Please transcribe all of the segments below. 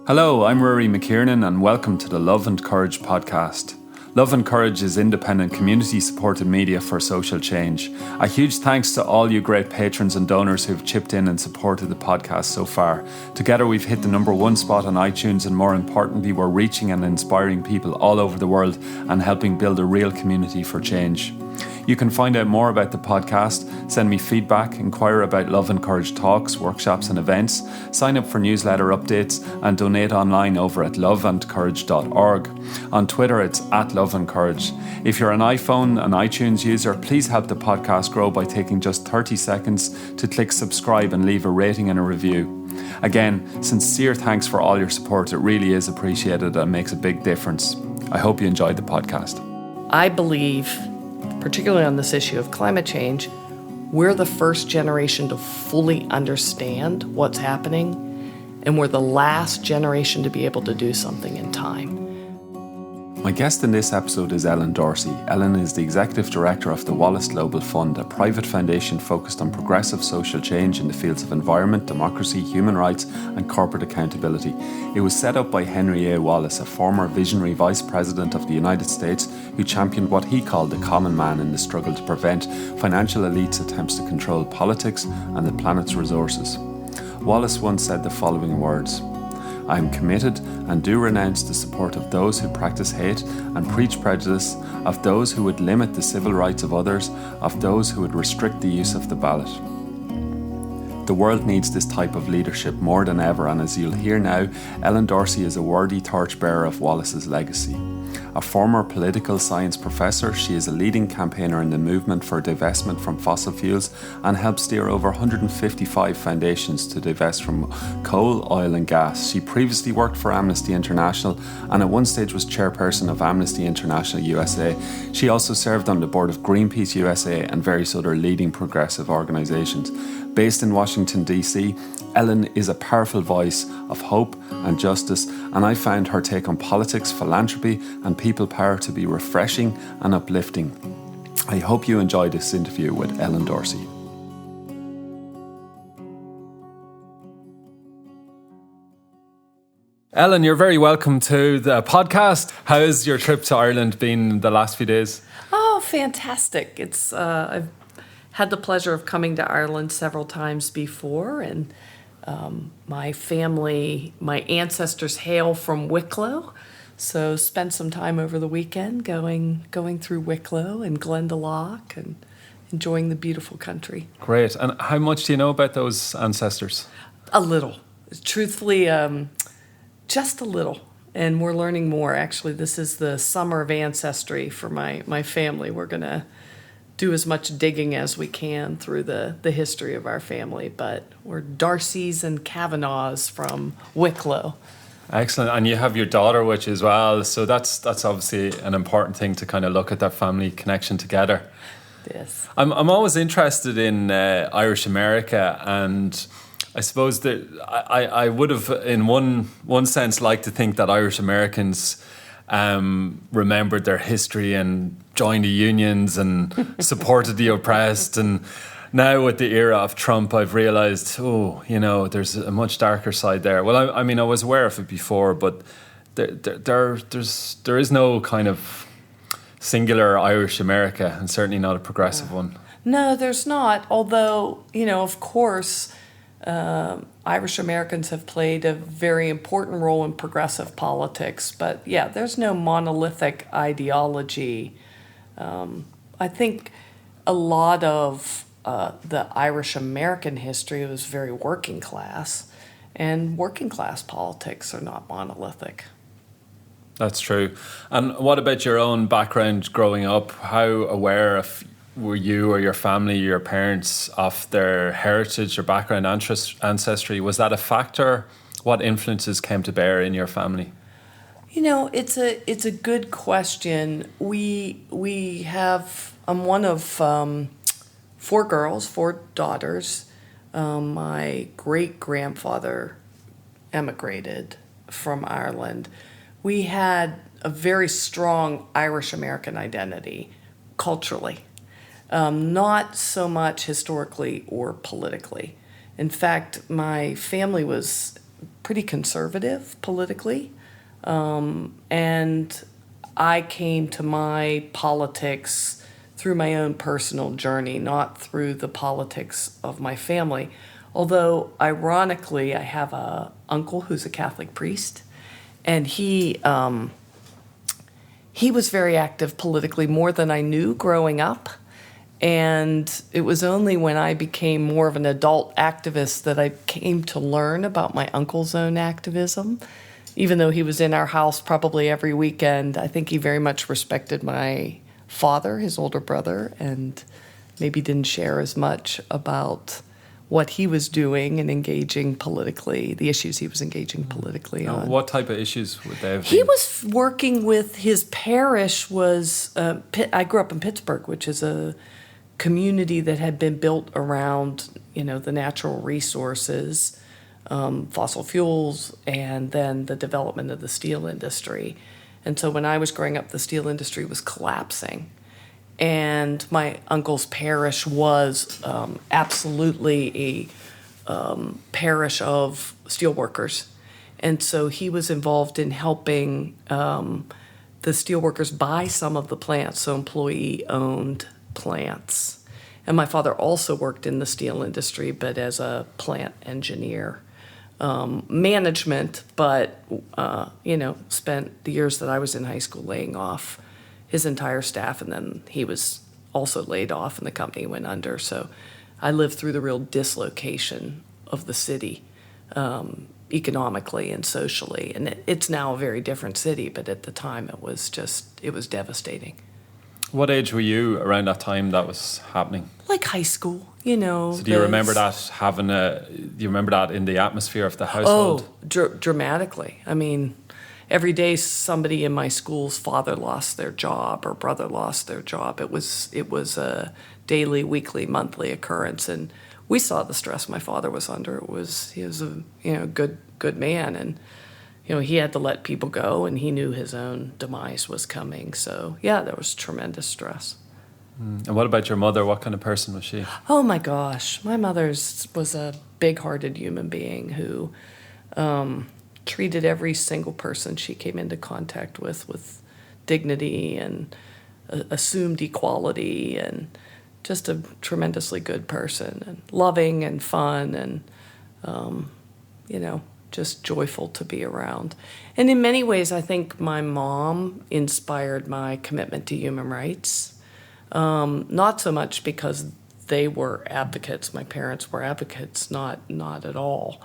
Hello, I'm Rory McKiernan and welcome to the Love and Courage podcast. Love and Courage is independent community-supported media for social change. A huge thanks to all you great patrons and donors who've chipped in and supported the podcast so far. Together we've hit the #1 spot on iTunes, and more importantly, we're reaching and inspiring people all over the world and helping build a real community for change. You can find out more about the podcast, send me feedback, inquire about Love and Courage talks, workshops and events, sign up for newsletter updates and donate online over at loveandcourage.org. On Twitter it's @loveandcourage. If you're an iPhone and iTunes user, please help the podcast grow by taking just 30 seconds to click subscribe and leave a rating and a review. Again, sincere thanks for all your support. It really is appreciated and makes a big difference. I hope you enjoyed the podcast. I believe, particularly on this issue of climate change, we're the first generation to fully understand what's happening, and we're the last generation to be able to do something in time. My guest in this episode is Ellen Dorsey. Ellen is the Executive Director of the Wallace Global Fund, a private foundation focused on progressive social change in the fields of environment, democracy, human rights and corporate accountability. It was set up by Henry A. Wallace, a former visionary Vice President of the United States who championed what he called the common man in the struggle to prevent financial elites' attempts to control politics and the planet's resources. Wallace once said the following words: "I am committed and do renounce the support of those who practice hate and preach prejudice, of those who would limit the civil rights of others, of those who would restrict the use of the ballot." The world needs this type of leadership more than ever, and as you'll hear now, Ellen Dorsey is a worthy torchbearer of Wallace's legacy. A former political science professor, she is a leading campaigner in the movement for divestment from fossil fuels and helped steer over 155 foundations to divest from coal, oil and gas. She previously worked for Amnesty International and at one stage was chairperson of Amnesty International USA. She also served on the board of Greenpeace USA and various other leading progressive organisations. Based in Washington, D.C., Ellen is a powerful voice of hope and justice, and I found her take on politics, philanthropy and people power to be refreshing and uplifting. I hope you enjoy this interview with Ellen Dorsey. Ellen, you're very welcome to the podcast. How has your trip to Ireland been the last few days? Oh, fantastic. I've had the pleasure of coming to Ireland several times before, and my family, my ancestors hail from Wicklow, so spent some time over the weekend going through Wicklow and Glendalough and enjoying the beautiful country. Great. And how much do you know about those ancestors? A little. Truthfully, just a little. And we're learning more. Actually, this is the summer of ancestry for my family. We're going to do as much digging as we can through the history of our family, but we're Darcys and Kavanaghs from Wicklow. Excellent. And you have your daughter with you as well, so that's obviously an important thing to kind of look at that family connection together. Yes. I'm always interested in Irish America, and I suppose that I would have in one sense liked to think that Irish Americans remembered their history and joined the unions and supported the oppressed. And now with the era of Trump, I've realised, there's a much darker side there. Well, I mean, I was aware of it before, but there is no kind of singular Irish America, and certainly not a progressive one. No, there's not. Although, of course, Irish Americans have played a very important role in progressive politics, but yeah, there's no monolithic ideology. I think a lot of the Irish American history was very working class, and working class politics are not monolithic. That's true. And what about your own background growing up? How aware were you or your family, your parents, of their heritage or background ancestry? Was that a factor? What influences came to bear in your family? It's a good question. I'm one of 4 girls, 4 daughters. My great-grandfather emigrated from Ireland. We had a very strong Irish-American identity culturally. Not so much historically or politically. In fact, my family was pretty conservative politically. And I came to my politics through my own personal journey, not through the politics of my family. Although, ironically, I have a uncle who's a Catholic priest, and he was very active politically, more than I knew growing up. And it was only when I became more of an adult activist that I came to learn about my uncle's own activism. Even though he was in our house probably every weekend, I think he very much respected my father, his older brother, and maybe didn't share as much about what he was doing and engaging politically, the issues he was engaging politically on. What type of issues would they have been? He was working with his parish was, I grew up in Pittsburgh, which is a community that had been built around, the natural resources, fossil fuels, and then the development of the steel industry. And so when I was growing up, the steel industry was collapsing. And my uncle's parish was absolutely a parish of steelworkers. And so he was involved in helping the steelworkers buy some of the plants, so employee-owned plants. And my father also worked in the steel industry, but as a plant engineer. Management, but, spent the years that I was in high school laying off his entire staff, and then he was also laid off and the company went under. So I lived through the real dislocation of the city, economically and socially. And it's now a very different city, but at the time it was devastating. What age were you around that time that was happening? Like high school, So do you remember that do you remember that in the atmosphere of the household? Oh, dramatically. I mean, every day somebody in my school's father lost their job or brother lost their job. It was a daily, weekly, monthly occurrence, and we saw the stress my father was under. He was a good man, and he had to let people go, and he knew his own demise was coming. So yeah, there was tremendous stress. And what about your mother? What kind of person was she? Oh my gosh, my mother was a big-hearted human being who treated every single person she came into contact with dignity and assumed equality, and just a tremendously good person, and loving and fun, and just joyful to be around. And in many ways, I think my mom inspired my commitment to human rights. Not so much because they were advocates. My parents were advocates, not at all.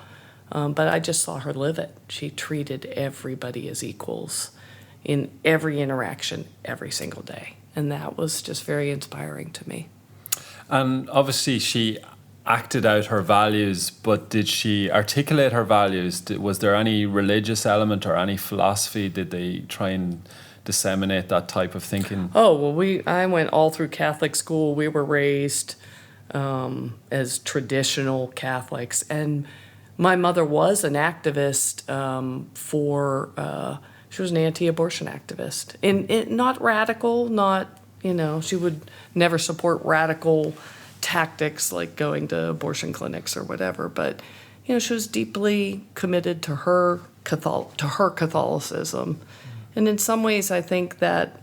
But I just saw her live it. She treated everybody as equals in every interaction, every single day. And that was just very inspiring to me. And obviously she acted out her values, but did she articulate her values? Was there any religious element or any philosophy? Did they try and disseminate that type of thinking? Oh, well, I went all through Catholic school. We were raised as traditional Catholics. And my mother was an activist she was an anti-abortion activist. And not radical, she would never support radical tactics like going to abortion clinics or whatever. But, she was deeply committed to her Catholicism. And in some ways, I think that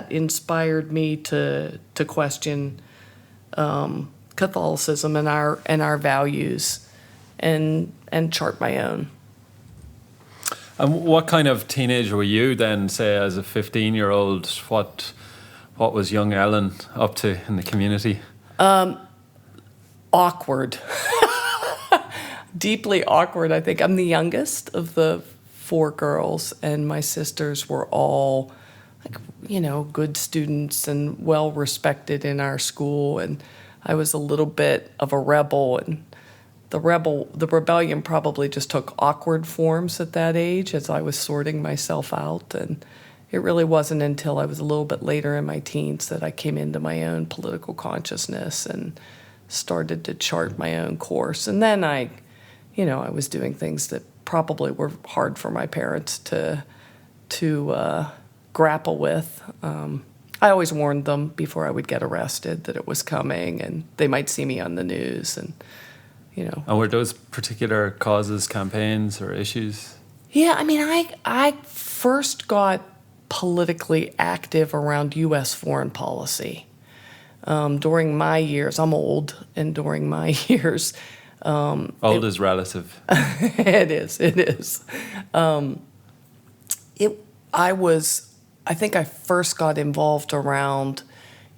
inspired me to question Catholicism and our values, and chart my own. And what kind of teenager were you then, say, as a 15-year-old? What was young Ellen up to in the community? Awkward. Deeply awkward, I think. I'm the youngest of the 4 girls, and my sisters were all, good students and well respected in our school, and I was a little bit of a rebel, and the rebellion probably just took awkward forms at that age as I was sorting myself out. And it really wasn't until I was a little bit later in my teens that I came into my own political consciousness and started to chart my own course. And then I was doing things that probably were hard for my parents to grapple with. I always warned them before I would get arrested that it was coming and they might see me on the news. And And were those particular causes, campaigns, or issues? Yeah, I mean, I first got politically active around U.S. foreign policy. During my years, I'm old, and during my years... Old is relative. It is. I think I first got involved around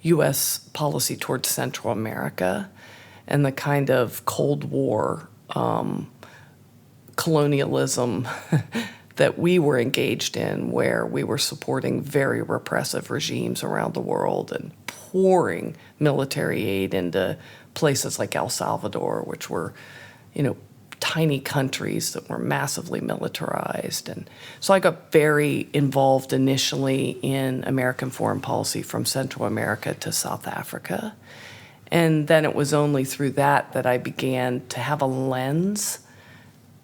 U.S. policy towards Central America and the kind of Cold War colonialism that we were engaged in, where we were supporting very repressive regimes around the world and pouring military aid into places like El Salvador, which were, tiny countries that were massively militarized. And so I got very involved initially in American foreign policy from Central America to South Africa. And then it was only through that I began to have a lens,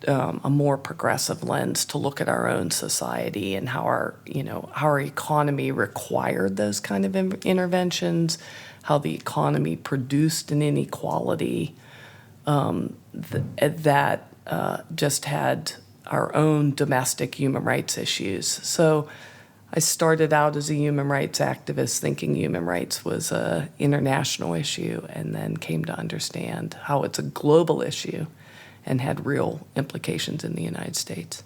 a more progressive lens, to look at our own society and how our economy required those kind of interventions, how the economy produced an inequality that just had our own domestic human rights issues. So I started out as a human rights activist thinking human rights was an international issue, and then came to understand how it's a global issue and had real implications in the United States.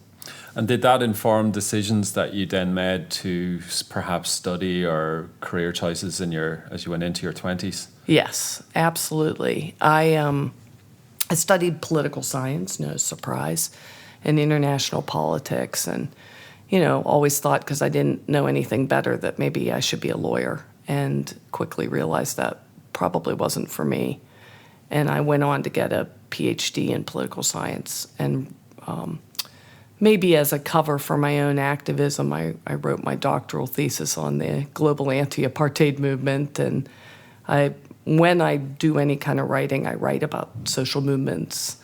And did that inform decisions that you then made to perhaps study or career choices as you went into your 20s? Yes, absolutely. I studied political science, no surprise, and international politics, and always thought, because I didn't know anything better, that maybe I should be a lawyer, and quickly realized that probably wasn't for me. And I went on to get a PhD in political science, and maybe as a cover for my own activism, I wrote my doctoral thesis on the global anti-apartheid movement. And when I do any kind of writing, I write about social movements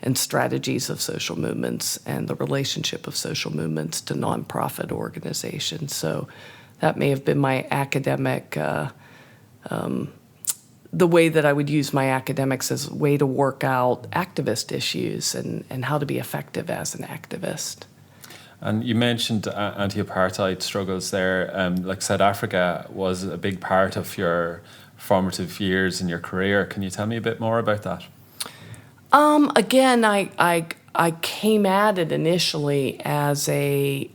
and strategies of social movements and the relationship of social movements to nonprofit organizations. So that may have been my academic, the way that I would use my academics as a way to work out activist issues and how to be effective as an activist. And you mentioned anti-apartheid struggles there. Like South Africa was a big part of your formative years in your career. Can you tell me a bit more about that? Again, I came at it initially as through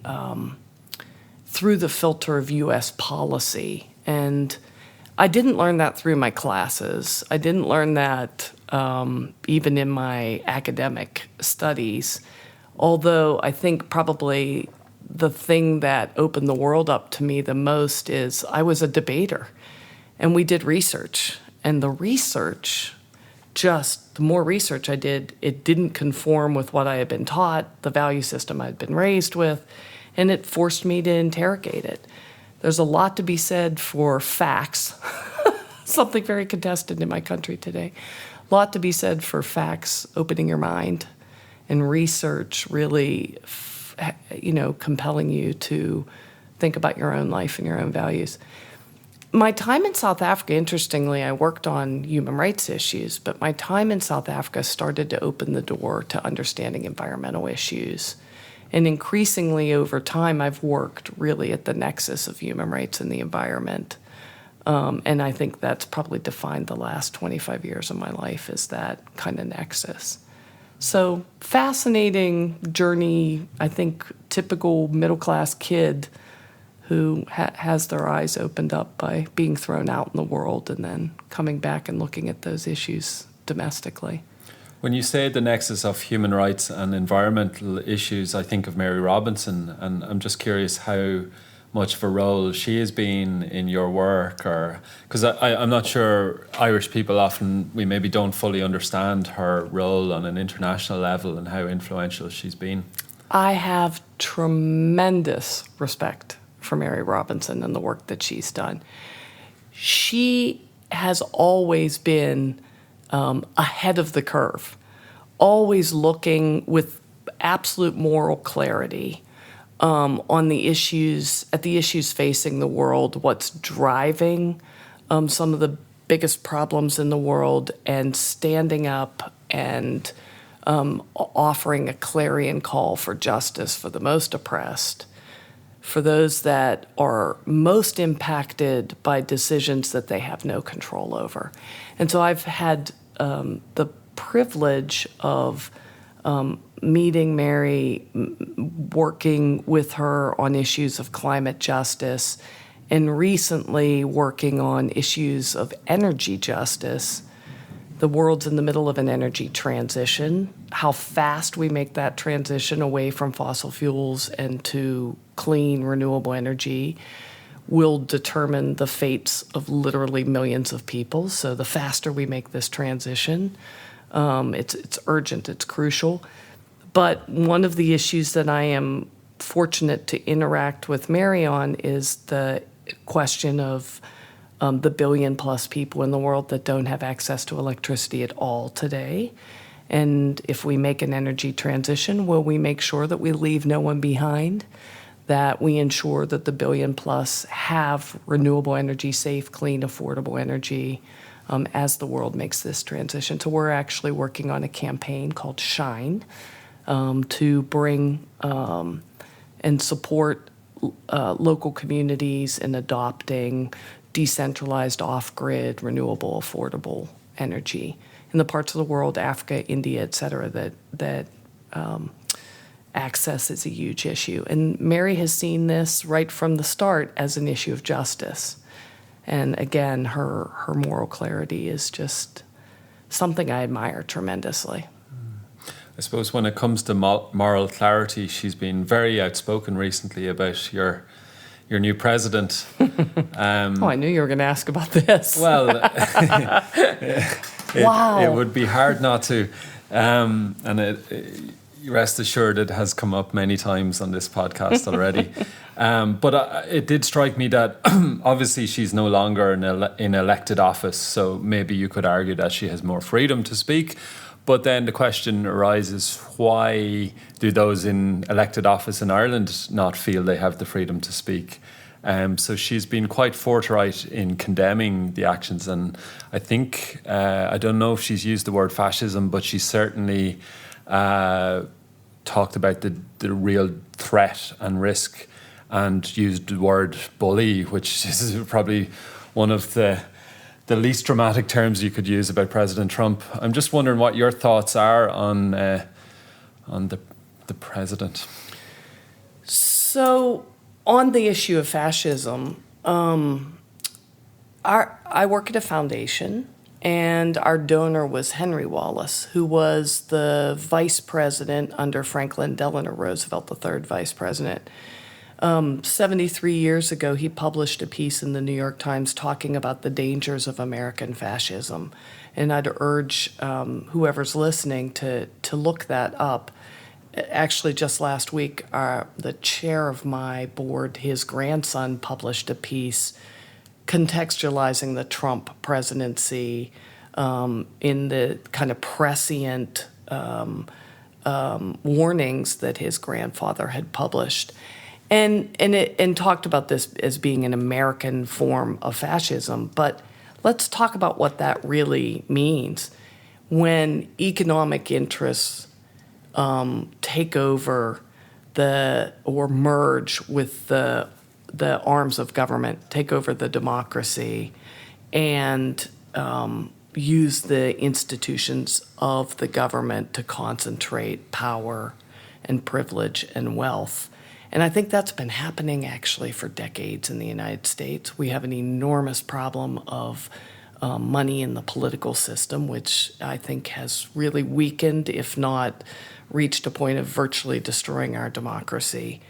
the filter of U.S. policy, and I didn't learn that through my classes. I didn't learn that even in my academic studies, although I think probably the thing that opened the world up to me the most is I was a debater, and we did research. And the more research I did, it didn't conform with what I had been taught, the value system I'd been raised with, and it forced me to interrogate it. There's a lot to be said for facts, something very contested in my country today. A lot to be said for facts opening your mind, and research really, compelling you to think about your own life and your own values. My time in South Africa, interestingly, I worked on human rights issues, but my time in South Africa started to open the door to understanding environmental issues. And increasingly over time, I've worked really at the nexus of human rights and the environment. And I think that's probably defined the last 25 years of my life, is that kind of nexus. So fascinating journey, I think typical middle-class kid who has their eyes opened up by being thrown out in the world and then coming back and looking at those issues domestically. When you say the nexus of human rights and environmental issues, I think of Mary Robinson, and I'm just curious how much of a role she has been in your work, or because I'm not sure Irish people often, we maybe don't fully understand her role on an international level and how influential she's been. I have tremendous respect for Mary Robinson and the work that she's done. She has always been ahead of the curve, always looking with absolute moral clarity on the issues facing the world, what's driving some of the biggest problems in the world, and standing up and offering a clarion call for justice for the most oppressed, for those that are most impacted by decisions that they have no control over. And so I've had the privilege of meeting Mary, working with her on issues of climate justice, and recently working on issues of energy justice. The world's in the middle of an energy transition. How fast we make that transition away from fossil fuels and to clean, renewable energy will determine the fates of literally millions of people. So the faster we make this transition, it's urgent, it's crucial. But one of the issues that I am fortunate to interact with Mary on is the question of the billion-plus people in the world that don't have access to electricity at all today. And if we make an energy transition, will we make sure that we leave no one behind, that we ensure that the billion-plus have renewable energy, safe, clean, affordable energy as the world makes this transition? So we're actually working on a campaign called Shine to bring and support local communities in adopting decentralized, off-grid, renewable, affordable energy in the parts of the world, Africa, India, et cetera, that access is a huge issue. And Mary has seen this right from the start as an issue of justice. And again, her moral clarity is just something I admire tremendously. I suppose when it comes to moral clarity, she's been very outspoken recently about your new president. I knew you were going to ask about this. Well, Wow. It would be hard not to. Rest assured, it has come up many times on this podcast already. But it did strike me that obviously she's no longer in elected office, so maybe you could argue that she has more freedom to speak. But then the question arises, why do those in elected office in Ireland not feel they have the freedom to speak? So she's been quite forthright in condemning the actions. And I think, I don't know if she's used the word fascism, but she certainly talked about the real threat and risk and used the word bully, which is probably one of the least dramatic terms you could use about President Trump. I'm just wondering what your thoughts are on the president. So on the issue of fascism, I work at a foundation, and our donor was Henry Wallace, who was the vice president under Franklin Delano Roosevelt, the third vice president. 73 years ago, he published a piece in the New York Times talking about the dangers of American fascism. And I'd urge whoever's listening to look that up. Actually, just last week, the chair of my board, his grandson, published a piece contextualizing the Trump presidency in the kind of prescient warnings that his grandfather had published. And talked about this as being an American form of fascism. But let's talk about what that really means. When economic interests take over or merge with the arms of government, take over the democracy, and use the institutions of the government to concentrate power and privilege and wealth. And I think that's been happening actually for decades in the United States. We have an enormous problem of money in the political system, which I think has really weakened, if not reached a point of virtually destroying our democracy.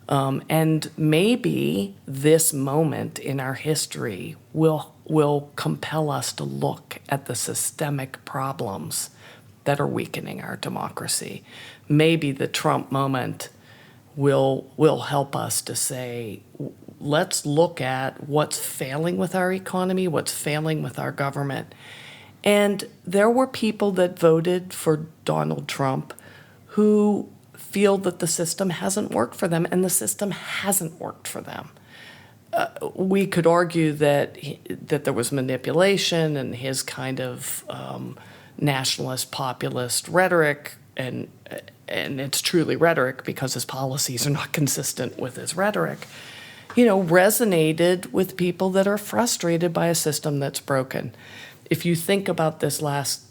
And maybe this moment in our history will compel us to look at the systemic problems that are weakening our democracy. Maybe the Trump moment will help us to say, let's look at what's failing with our economy, what's failing with our government. And there were people that voted for Donald Trump who feel that the system hasn't worked for them, and the system hasn't worked for them. We could argue that there was manipulation and his kind of nationalist, populist rhetoric, and it's truly rhetoric because his policies are not consistent with his rhetoric, resonated with people that are frustrated by a system that's broken. If you think about this last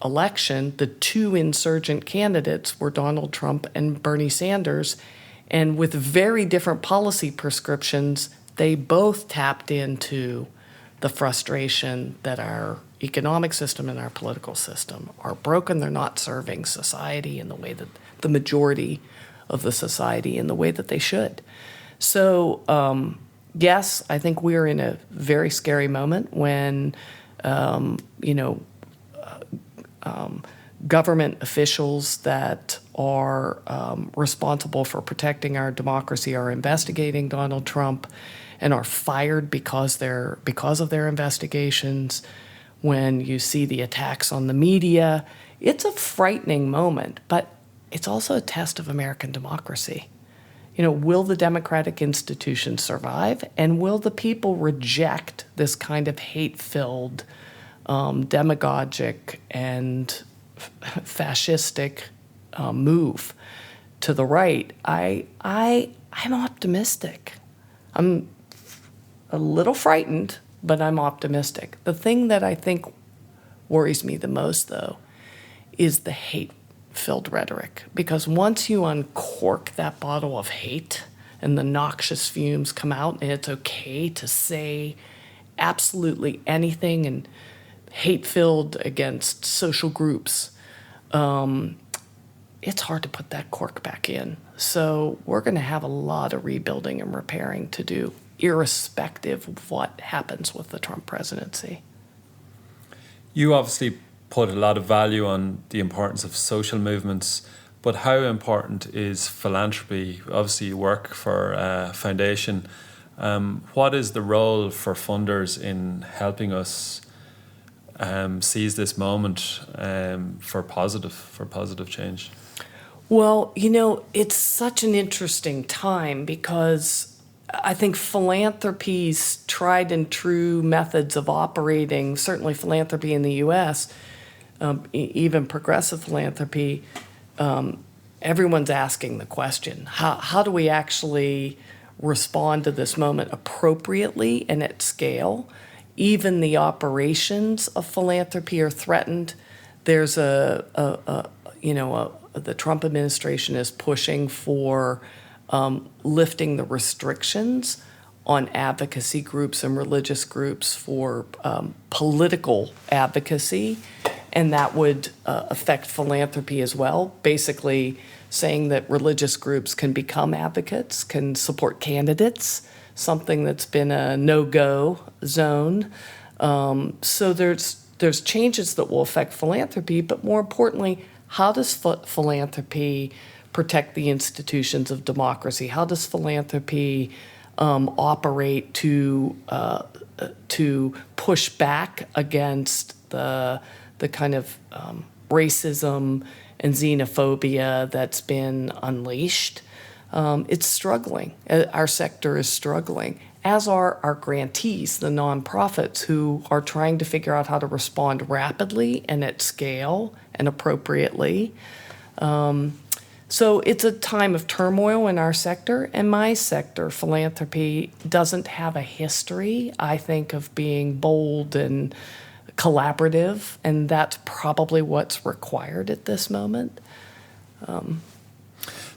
election, the two insurgent candidates were Donald Trump and Bernie Sanders, and with very different policy prescriptions, they both tapped into the frustration that our economic system and our political system are broken. They're not serving society in the way that the majority of the society in the way that they should. So, yes, I think we're in a very scary moment when, government officials that are responsible for protecting our democracy are investigating Donald Trump and are fired because of their investigations. When you see the attacks on the media, it's a frightening moment, but it's also a test of American democracy. Will the democratic institutions survive, and will the people reject this kind of hate-filled, demagogic, and fascistic move to the right? I'm optimistic. I'm a little frightened, but I'm optimistic. The thing that I think worries me the most, though, is the hate-filled rhetoric. Because once you uncork that bottle of hate and the noxious fumes come out, and it's okay to say absolutely anything and hate-filled against social groups, it's hard to put that cork back in. So we're going to have a lot of rebuilding and repairing to do, irrespective of what happens with the Trump presidency. You obviously put a lot of value on the importance of social movements, but how important is philanthropy? Obviously, you work for a foundation. What is the role for funders in helping us seize this moment for positive change? Well, it's such an interesting time because I think philanthropy's tried and true methods of operating, certainly philanthropy in the U.S., even progressive philanthropy, everyone's asking the question, how do we actually respond to this moment appropriately and at scale? Even the operations of philanthropy are threatened. There's the Trump administration is pushing for lifting the restrictions on advocacy groups and religious groups for political advocacy, and that would affect philanthropy as well, basically saying that religious groups can become advocates, can support candidates, something that's been a no-go zone. So there's changes that will affect philanthropy, but more importantly, how does philanthropy protect the institutions of democracy? How does philanthropy operate to push back against the kind of racism and xenophobia that's been unleashed? It's struggling. Our sector is struggling, as are our grantees, the nonprofits, who are trying to figure out how to respond rapidly and at scale and appropriately. So it's a time of turmoil in our sector, and my sector, philanthropy, doesn't have a history, I think, of being bold and collaborative, and that's probably what's required at this moment.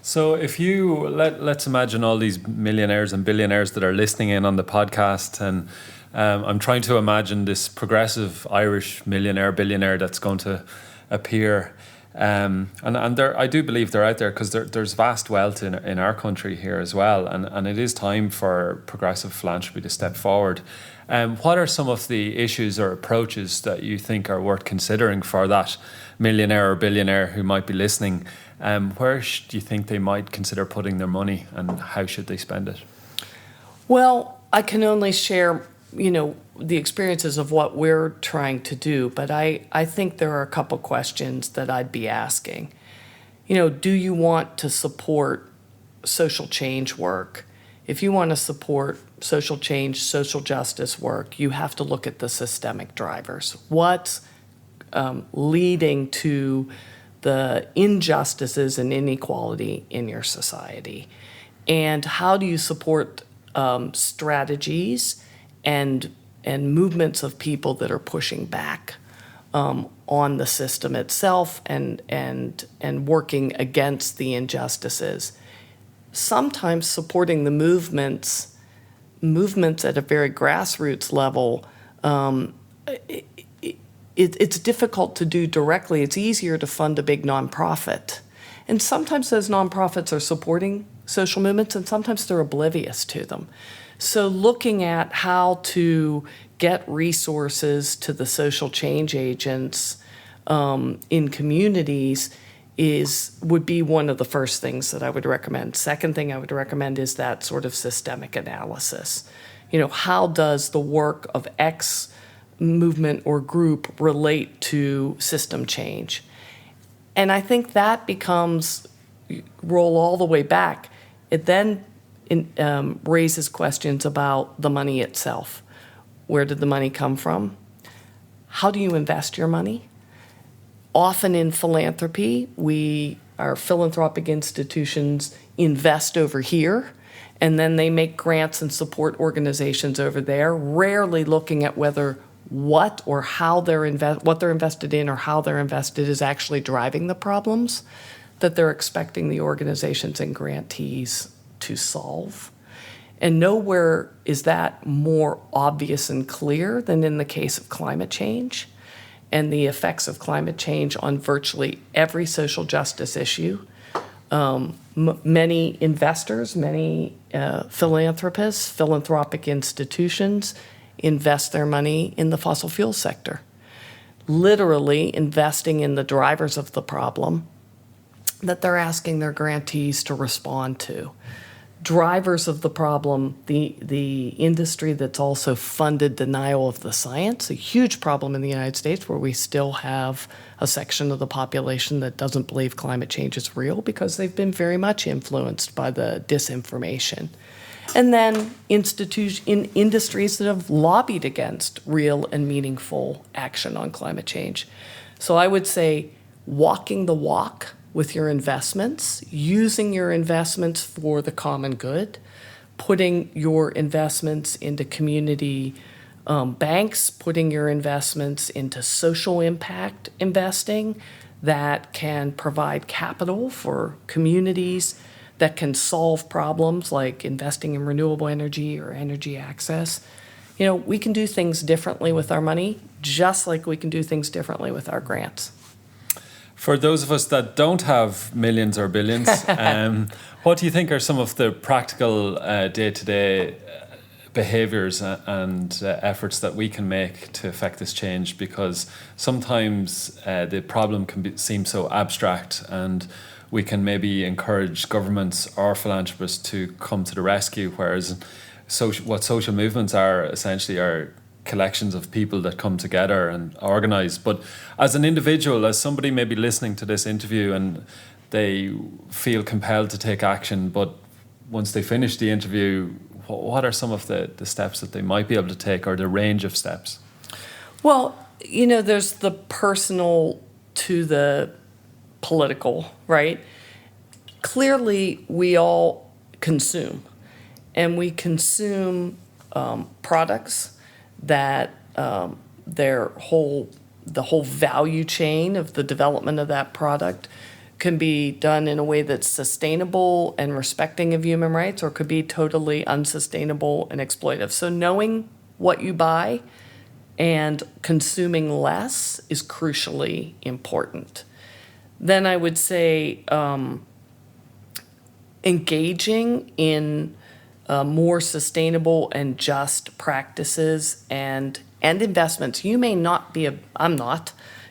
So if you, let's imagine all these millionaires and billionaires that are listening in on the podcast, and I'm trying to imagine this progressive Irish millionaire, billionaire that's going to appear. And I do believe they're out there because there's vast wealth in our country here as well, and it is time for progressive philanthropy to step forward. What are some of the issues or approaches that you think are worth considering for that millionaire or billionaire who might be listening? Where do you think they might consider putting their money, and how should they spend it? Well, I can only share, the experiences of what we're trying to do, but I think there are a couple questions that I'd be asking. Do you want to support social change work? If you want to support social change, social justice work, you have to look at the systemic drivers. What's leading to the injustices and inequality in your society? And how do you support strategies and movements of people that are pushing back on the system itself and working against the injustices? Sometimes supporting the movements at a very grassroots level, it's difficult to do directly. It's easier to fund a big nonprofit. And sometimes those nonprofits are supporting social movements, and sometimes they're oblivious to them. So looking at how to get resources to the social change agents in communities would be one of the first things that I would recommend. Second thing I would recommend is that sort of systemic analysis. How does the work of X movement or group relate to system change? And I think that becomes, roll all the way back, it then raises questions about the money itself. Where did the money come from? How do you invest your money? Often in philanthropy, our philanthropic institutions invest over here, and then they make grants and support organizations over there, rarely looking at what they're invested in or how they're invested is actually driving the problems that they're expecting the organizations and grantees to solve. And nowhere is that more obvious and clear than in the case of climate change and the effects of climate change on virtually every social justice issue. Many investors, many philanthropists, philanthropic institutions invest their money in the fossil fuel sector, literally investing in the drivers of the problem that they're asking their grantees to respond to. Drivers of the problem, the industry that's also funded denial of the science, a huge problem in the United States where we still have a section of the population that doesn't believe climate change is real because they've been very much influenced by the disinformation. And then industries that have lobbied against real and meaningful action on climate change. So I would say walking the walk with your investments, using your investments for the common good, putting your investments into community banks, putting your investments into social impact investing that can provide capital for communities, that can solve problems like investing in renewable energy or energy access. We can do things differently with our money, just like we can do things differently with our grants. For those of us that don't have millions or billions, what do you think are some of the practical day-to-day behaviours and efforts that we can make to affect this change? Because sometimes the problem can seem so abstract, and we can maybe encourage governments or philanthropists to come to the rescue, whereas what social movements are essentially are collections of people that come together and organise. But as an individual, as somebody maybe listening to this interview and they feel compelled to take action, but once they finish the interview, what are some of the steps that they might be able to take, or the range of steps? Well, there's the personal to the political, right? Clearly, we all consume, and we consume products that the whole value chain of the development of that product can be done in a way that's sustainable and respecting of human rights, or could be totally unsustainable and exploitive. So knowing what you buy and consuming less is crucially important. Then I would say engaging in more sustainable and just practices and investments. You may not be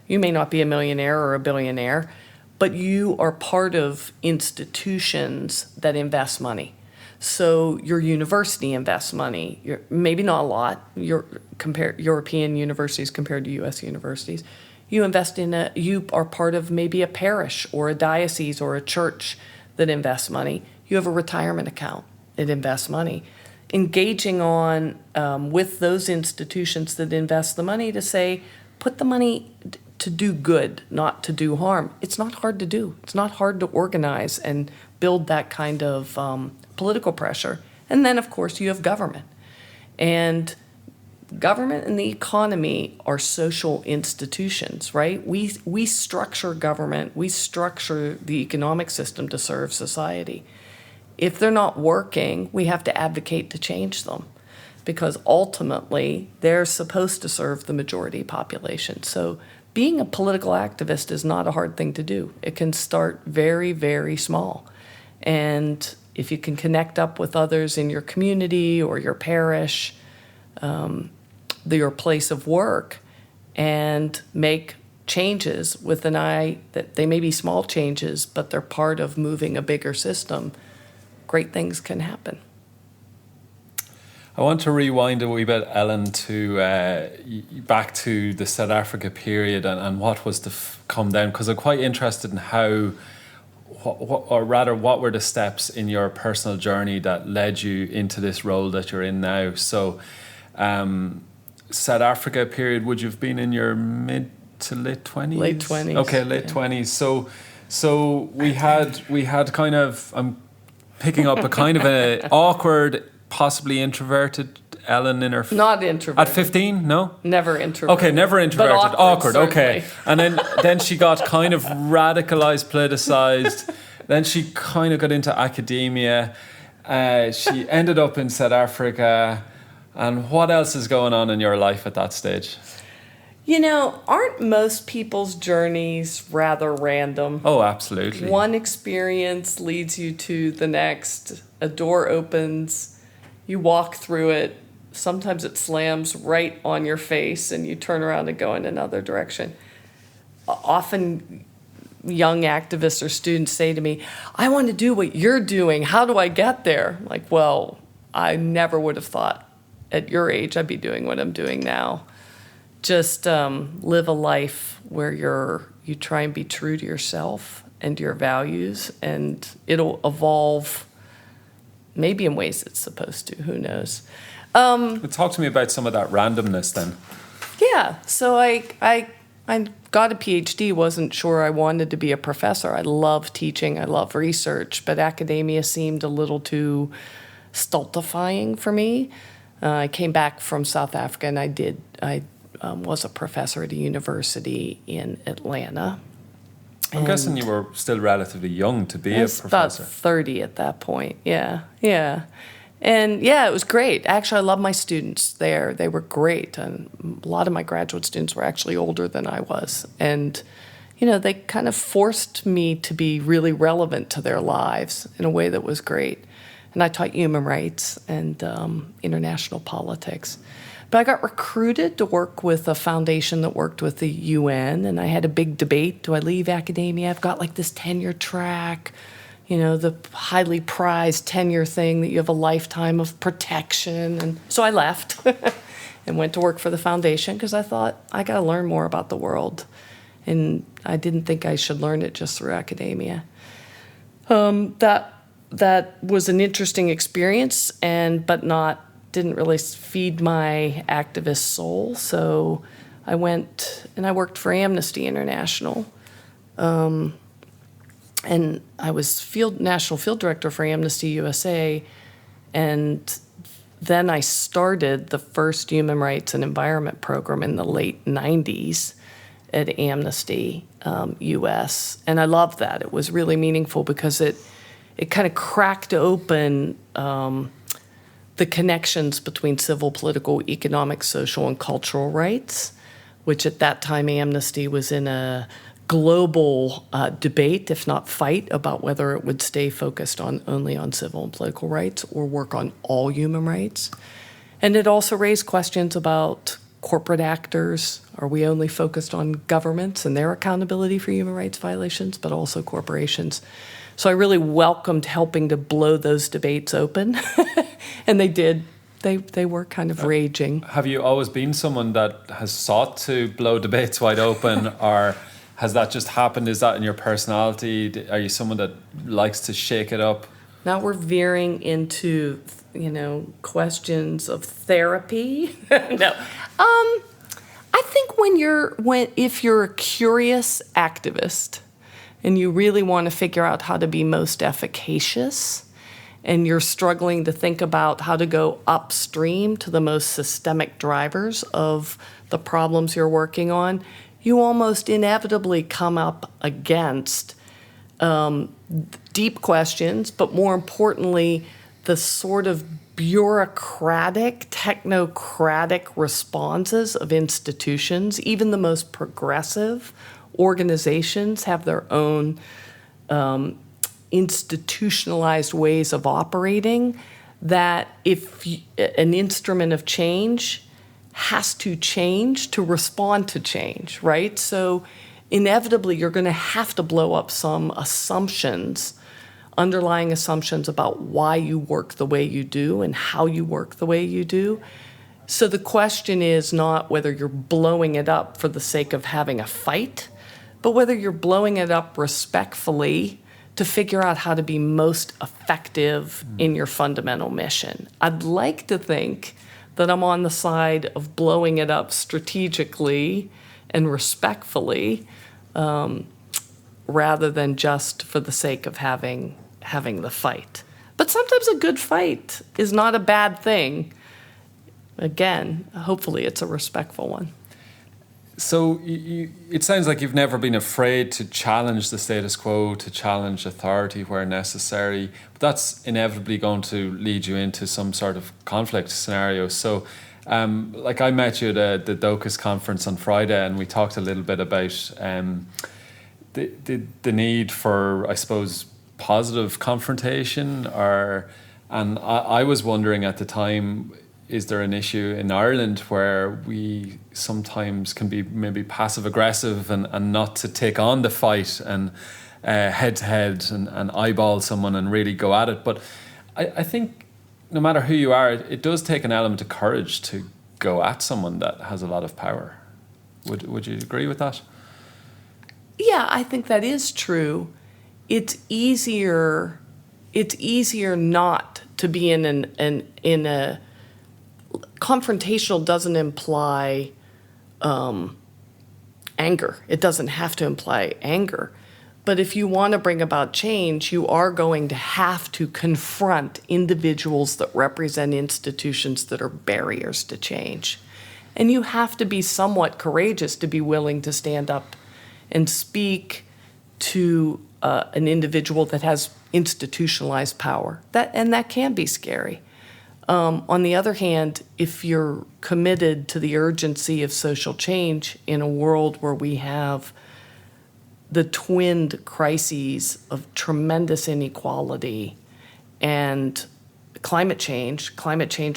you may not be a millionaire or a billionaire, but you are part of institutions that invest money. So your university invests money, maybe not a lot, European universities compared to US universities. You are part of maybe a parish or a diocese or a church that invests money. You have a retirement account. It invests money. Engaging on with those institutions that invest the money to say, put the money to do good, not to do harm. It's not hard to do. It's not hard to organize and build that kind of political pressure. And then, of course, you have government. And government and the economy are social institutions, right? We structure government, we structure the economic system to serve society. If they're not working, we have to advocate to change them, because ultimately they're supposed to serve the majority population. So being a political activist is not a hard thing to do. It can start very, very small. And if you can connect up with others in your community or your parish, your place of work, and make changes with an eye that they may be small changes, but they're part of moving a bigger system, great things can happen. I want to rewind a wee bit, Ellen, to back to the South Africa period and what was to come down, because I'm quite interested in how, what were the steps in your personal journey that led you into this role that you're in now. So, South Africa period, would you have been in your mid to late 20s? Late 20s. Okay, late 20s. So we had kind of, I'm picking up a kind of an awkward, possibly introverted Ellen in her... Not introverted. At 15, no? Never introverted. Okay, never introverted. But awkward, okay. And then she got kind of radicalized, politicized. Then she kind of got into academia. She ended up in South Africa. And what else is going on in your life at that stage? You know, aren't most people's journeys rather random? Oh, absolutely. One experience leads you to the next. A door opens, you walk through it. Sometimes it slams right on your face and you turn around and go in another direction. Often young activists or students say to me, I want to do what you're doing. How do I get there? Like, well, I never would have thought at your age I'd be doing what I'm doing now. Just live a life where you try and be true to yourself and your values, and it'll evolve maybe in ways it's supposed to. Who knows? Talk to me about some of that randomness then. Yeah. So I got a PhD, wasn't sure I wanted to be a professor. I love teaching, I love research, but academia seemed a little too stultifying for me. I came back from South Africa and I was a professor at a university in Atlanta. I'm guessing you were still relatively young to be a professor. About 30 at that point, yeah. And yeah, it was great. Actually, I love my students there. They were great. And a lot of my graduate students were actually older than I was. And, you know, they kind of forced me to be really relevant to their lives in a way that was great. And I taught human rights and international politics. But I got recruited to work with a foundation that worked with the UN, and I had a big debate. Do I leave academia? I've got like this tenure track, you know, the highly prized tenure thing that you have a lifetime of protection. And so I left and went to work for the foundation because I thought I got to learn more about the world. And I didn't think I should learn it just through academia. That was an interesting experience, but didn't really feed my activist soul. So I went and I worked for Amnesty International. And I was national field director for Amnesty USA. And then I started the first human rights and environment program in the late 90s at Amnesty US. And I loved that. It was really meaningful because it kind of cracked open the connections between civil, political, economic, social, and cultural rights, which at that time Amnesty was in a global debate, if not fight, about whether it would stay focused only on civil and political rights or work on all human rights. And it also raised questions about corporate actors. Are we only focused on governments and their accountability for human rights violations, but also corporations? So I really welcomed helping to blow those debates open. And they did. They were kind of raging. Have you always been someone that has sought to blow debates wide open, or has that just happened? Is that in your personality? Are you someone that likes to shake it up? Now we're veering into, questions of therapy. No. I think if you're a curious activist and you really want to figure out how to be most efficacious, and you're struggling to think about how to go upstream to the most systemic drivers of the problems you're working on, you almost inevitably come up against deep questions, but more importantly, the sort of bureaucratic, technocratic responses of institutions. Even the most progressive organizations have their own institutionalized ways of operating, that if an instrument of change has to change to respond to change, right? So inevitably you're going to have to blow up some underlying assumptions about why you work the way you do and how you work the way you do. So the question is not whether you're blowing it up for the sake of having a fight, but whether you're blowing it up respectfully to figure out how to be most effective in your fundamental mission. I'd like to think that I'm on the side of blowing it up strategically and respectfully, rather than just for the sake of having the fight. But sometimes a good fight is not a bad thing. Again, hopefully it's a respectful one. So it sounds like you've never been afraid to challenge the status quo, to challenge authority where necessary. But that's inevitably going to lead you into some sort of conflict scenario. So like I met you at the DOCUS conference on Friday, and we talked a little bit about the need for, I suppose, positive confrontation. And I was wondering at the time, is there an issue in Ireland where we sometimes can be maybe passive aggressive and not to take on the fight and head to head and eyeball someone and really go at it? But I think no matter who you are, it does take an element of courage to go at someone that has a lot of power. Would you agree with that? Yeah, I think that is true. It's easier not to be in a confrontational doesn't imply anger. It doesn't have to imply anger. But if you want to bring about change, you are going to have to confront individuals that represent institutions that are barriers to change. And you have to be somewhat courageous to be willing to stand up and speak to an individual that has institutionalized power. That can be scary. On the other hand, if you're committed to the urgency of social change in a world where we have the twinned crises of tremendous inequality and climate change,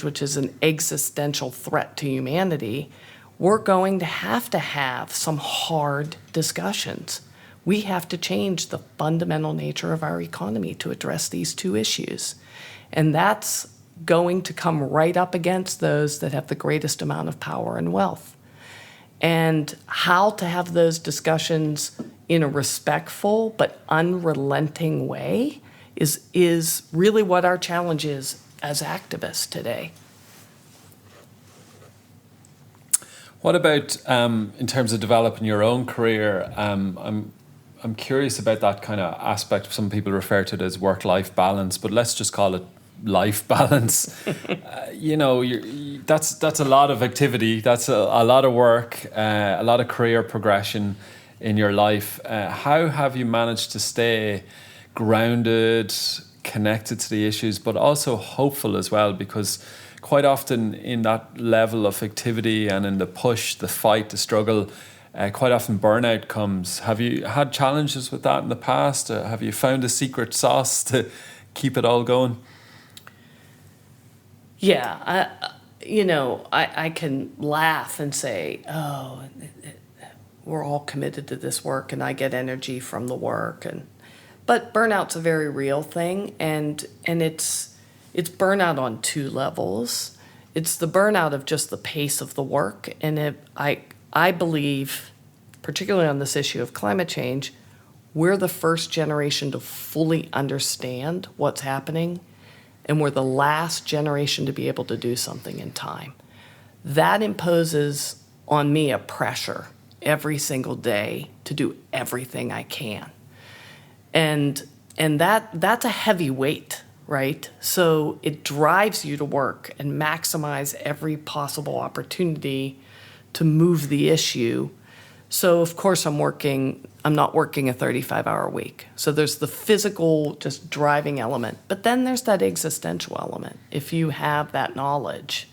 which is an existential threat to humanity, we're going to have some hard discussions. We have to change the fundamental nature of our economy to address these two issues. And that's going to come right up against those that have the greatest amount of power and wealth. And how to have those discussions in a respectful but unrelenting way is really what our challenge is as activists today. What about in terms of developing your own career? I'm curious about that kind of aspect. Some people refer to it as work-life balance, but let's just call it life balance. That's a lot of activity. That's a lot of work, a lot of career progression in your life. How have you managed to stay grounded, connected to the issues, but also hopeful as well? Because quite often in that level of activity and in the push, the fight, the struggle, quite often burnout comes. Have you had challenges with that in the past? Have you found a secret sauce to keep it all going? Yeah, I can laugh and say, oh, we're all committed to this work and I get energy from the work. But burnout's a very real thing, and it's burnout on two levels. It's the burnout of just the pace of the work, and I believe, particularly on this issue of climate change, we're the first generation to fully understand what's happening, and we're the last generation to be able to do something in time. That imposes on me a pressure every single day to do everything I can. And that's a heavy weight, right? So it drives you to work and maximize every possible opportunity to move the issue. So of course I'm not working a 35-hour week. So there's the physical just driving element, but then there's that existential element. If you have that knowledge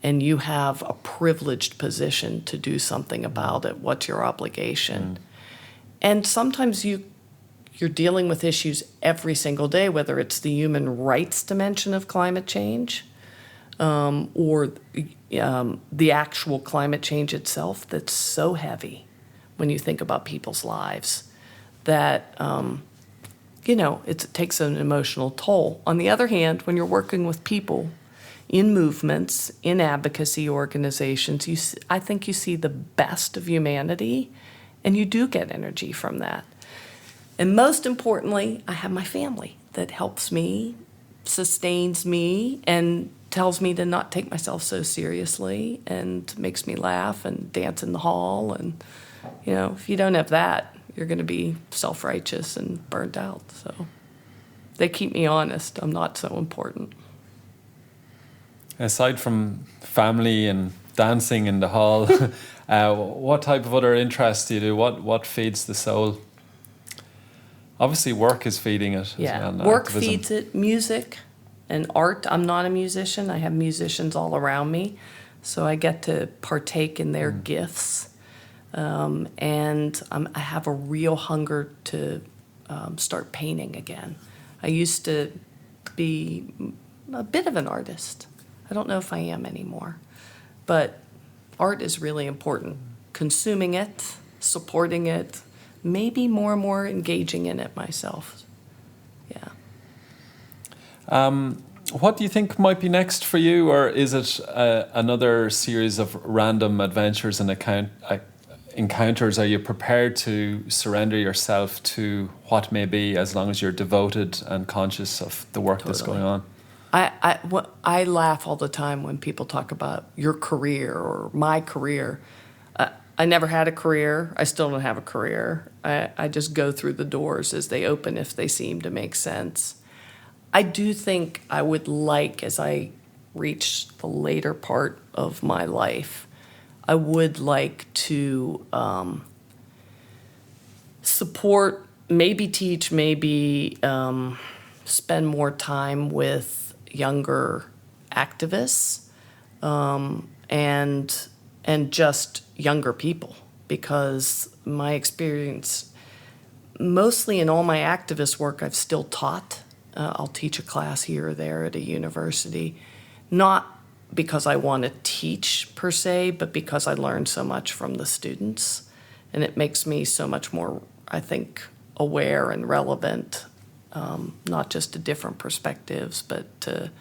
and you have a privileged position to do something about it, what's your obligation? And sometimes you're dealing with issues every single day, whether it's the human rights dimension of climate change, or the actual climate change itself that's so heavy when you think about people's lives that, it takes an emotional toll. On the other hand, when you're working with people in movements, in advocacy organizations, I think you see the best of humanity, and you do get energy from that. And most importantly, I have my family that helps me, sustains me, and tells me to not take myself so seriously and makes me laugh and dance in the hall. And, if you don't have that, you're going to be self-righteous and burnt out. So they keep me honest. I'm not so important. Aside from family and dancing in the hall, what type of other interests do you do? What feeds the soul? Obviously, work is feeding it. Yeah, as well, work activism. feeds it. Music and art. I'm not a musician. I have musicians all around me, so I get to partake in their gifts. And I have a real hunger to start painting again. I used to be a bit of an artist. I don't know if I am anymore, but art is really important. Consuming it, supporting it, maybe more and more engaging in it myself. Yeah. What do you think might be next for you, or is it another series of random adventures and encounters? Are you prepared to surrender yourself to what may be, as long as you're devoted and conscious of the work that's going on? I laugh all the time when people talk about your career or my career. I never had a career. I still don't have a career. I just go through the doors as they open if they seem to make sense. I do think I would like, as I reach the later part of my life, I would like to support, maybe teach, maybe spend more time with younger activists and just younger people, because my experience, mostly in all my activist work, I've still taught. I'll teach a class here or there at a university, not because I want to teach per se, but because I learned so much from the students, and it makes me so much more, I think, aware and relevant, not just to different perspectives, but to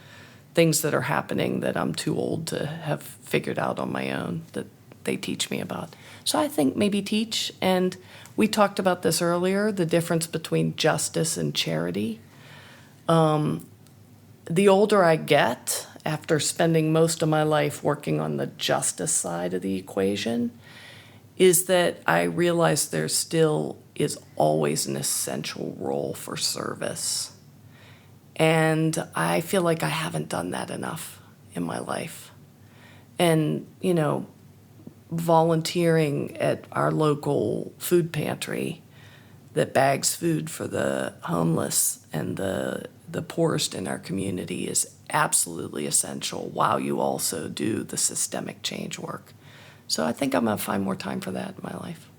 things that are happening that I'm too old to have figured out on my own that they teach me about. So I think maybe teach. And we talked about this earlier, the difference between justice and charity. The older I get, after spending most of my life working on the justice side of the equation, is that I realize there still is always an essential role for service. And I feel like I haven't done that enough in my life. And, volunteering at our local food pantry that bags food for the homeless and the poorest in our community is absolutely essential, while you also do the systemic change work. So I think I'm going to find more time for that in my life.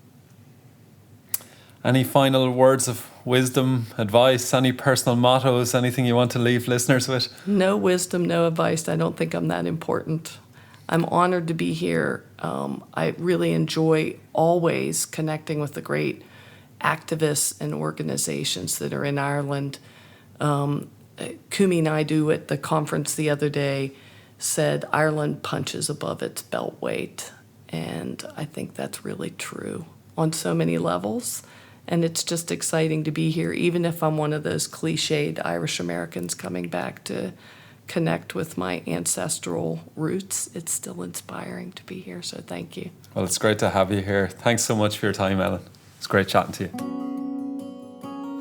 Any final words of wisdom, advice, any personal mottos, anything you want to leave listeners with? No wisdom, no advice. I don't think I'm that important. I'm honored to be here. I really enjoy always connecting with the great activists and organizations that are in Ireland. Kumi Naidu at the conference the other day said Ireland punches above its belt weight. And I think that's really true on so many levels. And it's just exciting to be here, even if I'm one of those cliched Irish Americans coming back to connect with my ancestral roots. It's still inspiring to be here, so thank you. Well, it's great to have you here. Thanks so much for your time, Ellen. It's great chatting to you.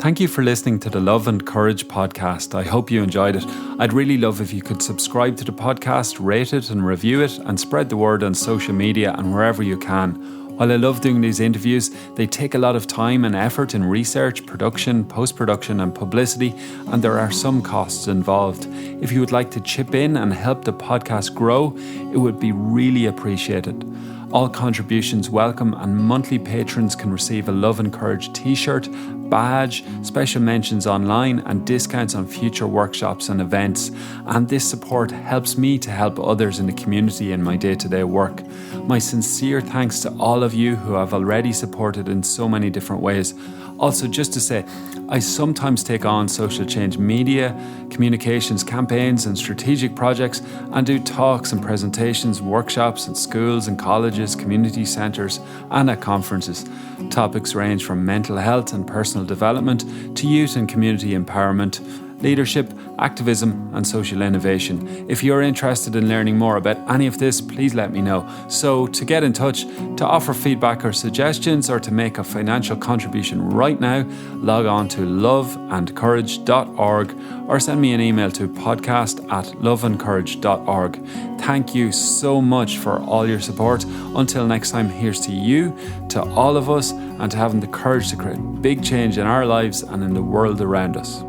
Thank you for listening to the Love and Courage podcast. I hope you enjoyed it. I'd really love if you could subscribe to the podcast, rate it and review it, and spread the word on social media and wherever you can. While I love doing these interviews, they take a lot of time and effort in research, production, post-production and publicity, and there are some costs involved. If you would like to chip in and help the podcast grow, it would be really appreciated. All contributions welcome, and monthly patrons can receive a Love and Courage t-shirt, badge, special mentions online and discounts on future workshops and events. And this support helps me to help others in the community in my day-to-day work. My sincere thanks to all of you who have already supported in so many different ways. Also, just to say, I sometimes take on social change media, communications campaigns and strategic projects, and do talks and presentations, workshops in schools and colleges, community centres and at conferences. Topics range from mental health and personal development to youth and community empowerment, leadership, activism and social innovation. If you're interested in learning more about any of this, please let me know. So to get in touch, to offer feedback or suggestions, or to make a financial contribution right now, log on to loveandcourage.org or send me an email to podcast@loveandcourage.org. Thank you so much for all your support. Until next time, here's to you, to all of us, and to having the courage to create big change in our lives and in the world around us.